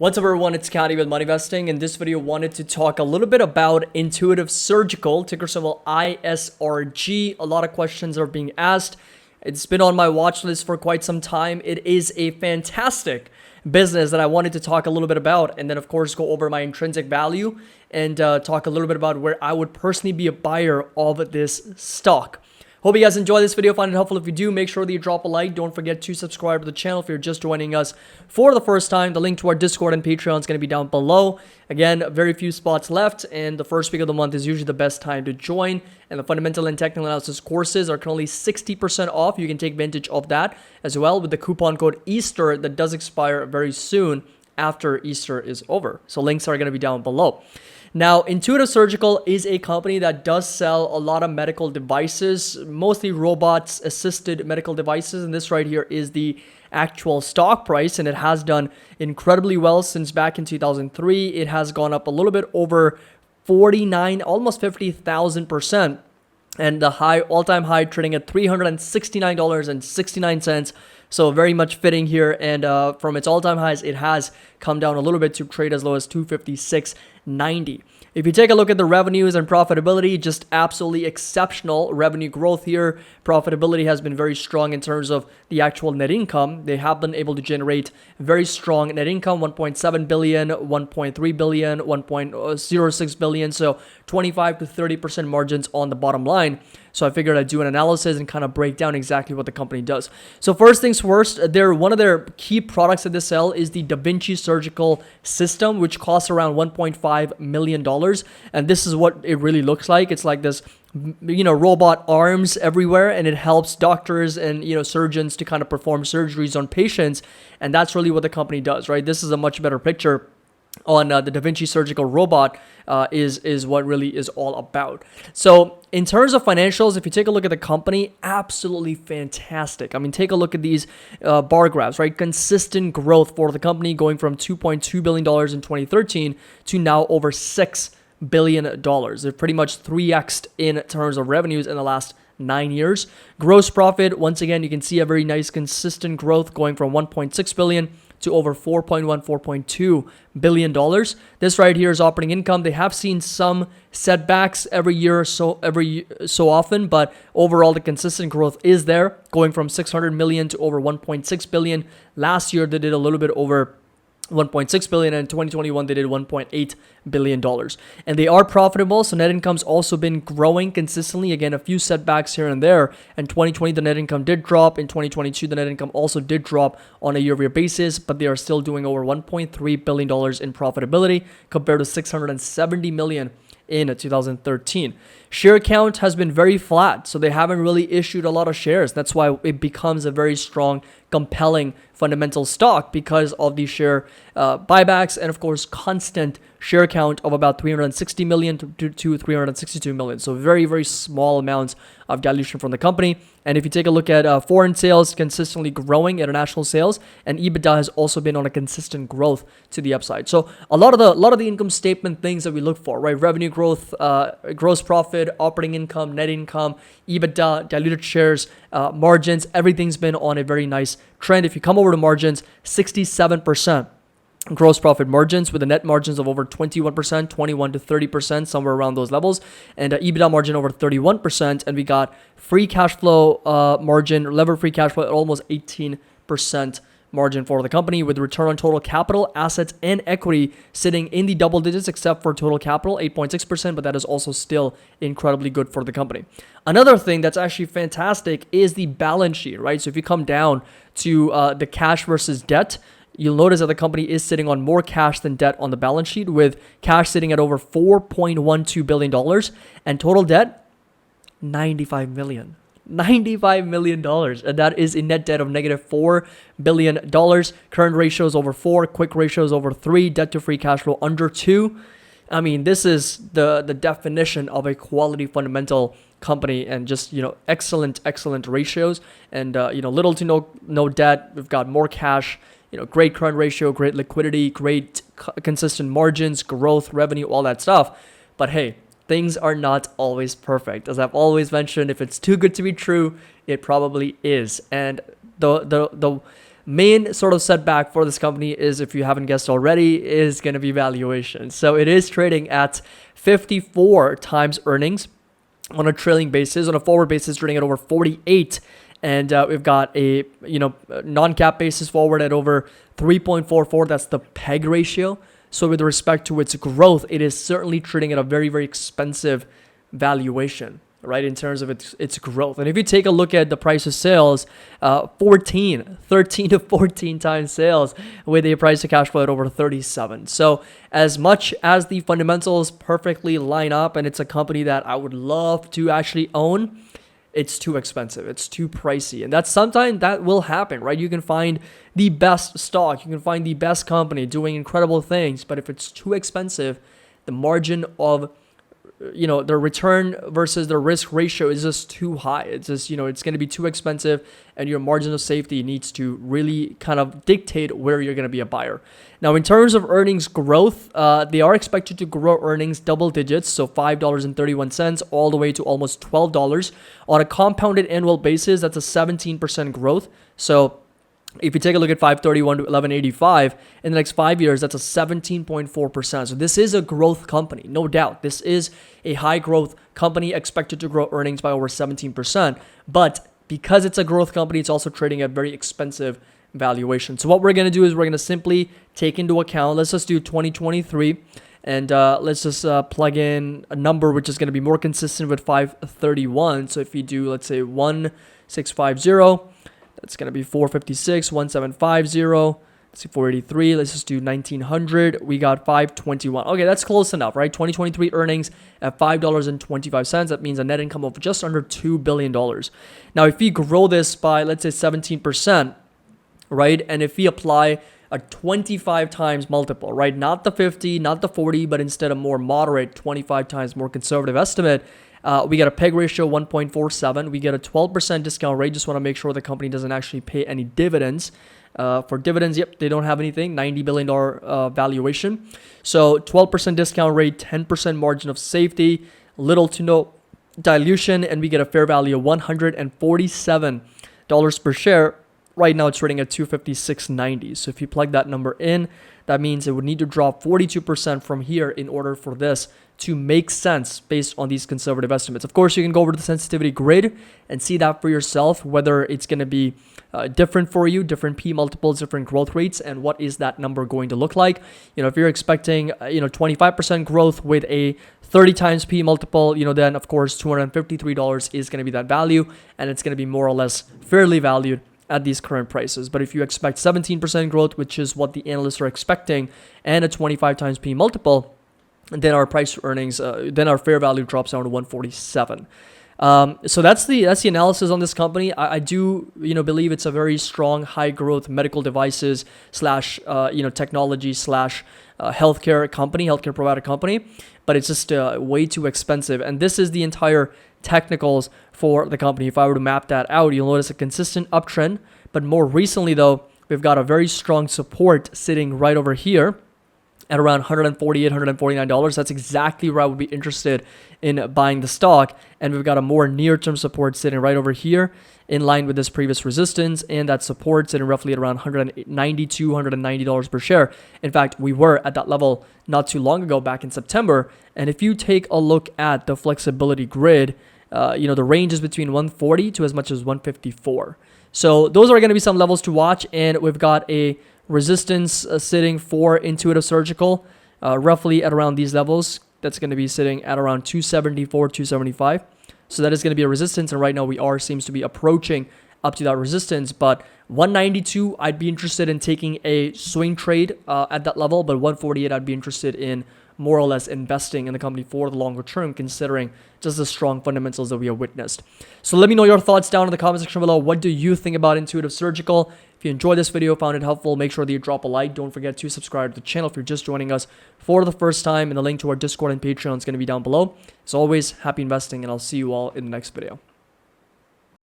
What's up everyone, it's Caddy with Money Investing. In this video, wanted to talk a little bit about Intuitive Surgical, ticker symbol ISRG. A lot of questions are being asked. It's been on my watch list for quite some time. It is a fantastic business that I wanted to talk a little bit about, and then of course go over my intrinsic value and talk a little bit about where I would personally be a buyer of this stock. Hope you guys enjoy this video, find it helpful. If you do, make sure that you drop a like. Don't forget to subscribe to the channel if you're just joining us for the first time. The link to our Discord and Patreon is going to be down below. Again, very few spots left, and the first week of the month is usually the best time to join. And the fundamental and technical analysis courses are currently 60% off. You can take advantage of that as well with the coupon code Easter that does expire very soon after Easter is over. So links are going to be down below. Now, Intuitive Surgical is a company that does sell a lot of medical devices, mostly robots-assisted medical devices, and this right here is the actual stock price, and it has done incredibly well since back in 2003. It has gone up a little bit over 49, almost 50,000%, and the all-time high trading at $369.69. So very much fitting here, and from its all-time highs, it has come down a little bit to trade as low as $256.90. If you take a look at the revenues and profitability, just absolutely exceptional revenue growth here. Profitability has been very strong in terms of the actual net income. They have been able to generate very strong net income, 1.7 billion, 1.3 billion, 1.06 billion. So 25 to 30% margins on the bottom line. So I figured I'd do an analysis and kind of break down exactly what the company does. So first things first, one of their key products that they sell is the Da Vinci Surgical System, which costs around $1.5 million. And this is what it really looks like. It's like this, robot arms everywhere, and it helps doctors and, surgeons to kind of perform surgeries on patients. And that's really what the company does, right? This is a much better picture on the Da Vinci Surgical robot is what really is all about. So in terms of financials, if you take a look at the company, absolutely fantastic. I mean, take a look at these bar graphs, right? Consistent growth for the company going from $2.2 billion in 2013 to now over $6 billion. They're pretty much 3x'd in terms of revenues in the last 9 years. Gross profit, once again, you can see a very nice consistent growth going from 1.6 billion to over 4.2 billion dollars. This right here is operating income. They have seen some setbacks every so often, but overall the consistent growth is there, going from 600 million to over 1.6 billion. Last year they did a little bit over 1.6 billion, and in 2021 they did 1.8 billion dollars, and they are profitable. So net income's also been growing consistently. Again, a few setbacks here and there. In 2020 the net income did drop. In 2022 the net income also did drop on a year-over-year basis, but they are still doing over 1.3 billion dollars in profitability compared to 670 million in 2013. Share count has been very flat, so they haven't really issued a lot of shares. That's why it becomes a very strong, compelling fundamental stock, because of the share buybacks and of course constant share count of about 360 million to 362 million. So very, very small amounts of dilution from the company. And if you take a look at foreign sales, consistently growing, international sales, and EBITDA has also been on a consistent growth to the upside. So a lot of the income statement things that we look for, right? Revenue growth, gross profit, operating income, net income, EBITDA, diluted shares, margins, everything's been on a very nice trend. If you come over to margins, 67% gross profit margins with the net margins of over 21%, 21 to 30%, somewhere around those levels, and EBITDA margin over 31%. And we got free cash flow margin, levered free cash flow at almost 18% margin for the company, with return on total capital, assets, and equity sitting in the double digits, except for total capital, 8.6%, but that is also still incredibly good for the company. Another thing that's actually fantastic is the balance sheet, right? So if you come down to the cash versus debt, you'll notice that the company is sitting on more cash than debt on the balance sheet, with cash sitting at over $4.12 billion and total debt, $95 million. $95 million, and that is a net debt of negative $4 billion. Current ratio is over 4, quick ratio is over 3, debt to free cash flow under 2. I mean, this is the definition of a quality fundamental company, and just, excellent ratios, and, little to no debt. We've got more cash, great current ratio, great liquidity, great consistent margins, growth, revenue, all that stuff. But hey, things are not always perfect. As I've always mentioned, if it's too good to be true, it probably is. And the main sort of setback for this company is, if you haven't guessed already, is going to be valuation. So it is trading at 54 times earnings on a trailing basis. On a forward basis, trading at over 48. And we've got a non-cap basis forward at over 3.44. That's the PEG ratio. So with respect to its growth, it is certainly trading at a very, very expensive valuation, right, in terms of its growth. And if you take a look at the price of sales, 13 to 14 times sales, with a price to cash flow at over 37. So as much as the fundamentals perfectly line up, and it's a company that I would love to actually own, it's too expensive. It's too pricey. And that's sometimes that will happen, right? You can find the best stock, you can find the best company doing incredible things, but if it's too expensive, the margin of the return versus the risk ratio is just too high. It's just, it's going to be too expensive, and your margin of safety needs to really kind of dictate where you're going to be a buyer. Now, in terms of earnings growth, they are expected to grow earnings double digits, so $5.31 all the way to almost $12 on a compounded annual basis. That's a 17% growth. So if you take a look at 531 to 1185 in the next 5 years, that's a 17.4%. So this is a growth company, no doubt. This is a high growth company expected to grow earnings by over 17%. But because it's a growth company, it's also trading at very expensive valuation. So what we're going to do is we're going to simply take into account, let's just do 2023, and let's just plug in a number which is going to be more consistent with 531. So if you do, let's say 1650, that's going to be 456, 1750, let's see, 483, let's just do 1900, we got 521. Okay, that's close enough, right? 2023 earnings at $5.25. That means a net income of just under $2 billion. Now, if we grow this by, let's say, 17%, right, and if we apply a 25 times multiple, right, not the 50, not the 40, but instead a more moderate 25 times more conservative estimate, we get a PEG ratio 1.47. We get a 12% discount rate. Just want to make sure the company doesn't actually pay any dividends. For dividends, yep, they don't have anything. $90 billion valuation. So 12% discount rate, 10% margin of safety, little to no dilution, and we get a fair value of $147 per share. Right now, it's trading at $256.90. So if you plug that number in, that means it would need to drop 42% from here in order for this to make sense based on these conservative estimates. Of course, you can go over to the sensitivity grid and see that for yourself, whether it's going to be different for you, different P multiples, different growth rates, and what is that number going to look like. If you're expecting 25% growth with a 30 times P multiple, then of course $253 is going to be that value, and it's going to be more or less fairly valued at these current prices. But if you expect 17% growth, which is what the analysts are expecting, and a 25 times P multiple, then our price to earnings, then our fair value drops down to 147. So that's the analysis on this company. I do believe it's a very strong, high growth medical devices slash technology slash healthcare provider company, but it's just way too expensive. And this is the entire technicals for the company. If I were to map that out, you'll notice a consistent uptrend. But more recently, though, we've got a very strong support sitting right over here at around $148, $149. That's exactly where I would be interested in buying the stock. And we've got a more near-term support sitting right over here in line with this previous resistance, and that support sitting roughly at around $192, $190 per share. In fact, we were at that level not too long ago, back in September. And if you take a look at the flexibility grid, the range is between 140 to as much as 154. So those are going to be some levels to watch, and we've got a resistance sitting for Intuitive Surgical, roughly at around these levels. That's going to be sitting at around 274, 275. So that is going to be a resistance, and right now seems to be approaching up to that resistance. But 192, I'd be interested in taking a swing trade at that level, but 148, I'd be interested in more or less investing in the company for the longer term, considering just the strong fundamentals that we have witnessed. So let me know your thoughts down in the comment section below. What do you think about Intuitive Surgical? If you enjoyed this video, found it helpful, make sure that you drop a like. Don't forget to subscribe to the channel if you're just joining us for the first time, and the link to our Discord and Patreon is going to be down below. As always, happy investing, and I'll see you all in the next video.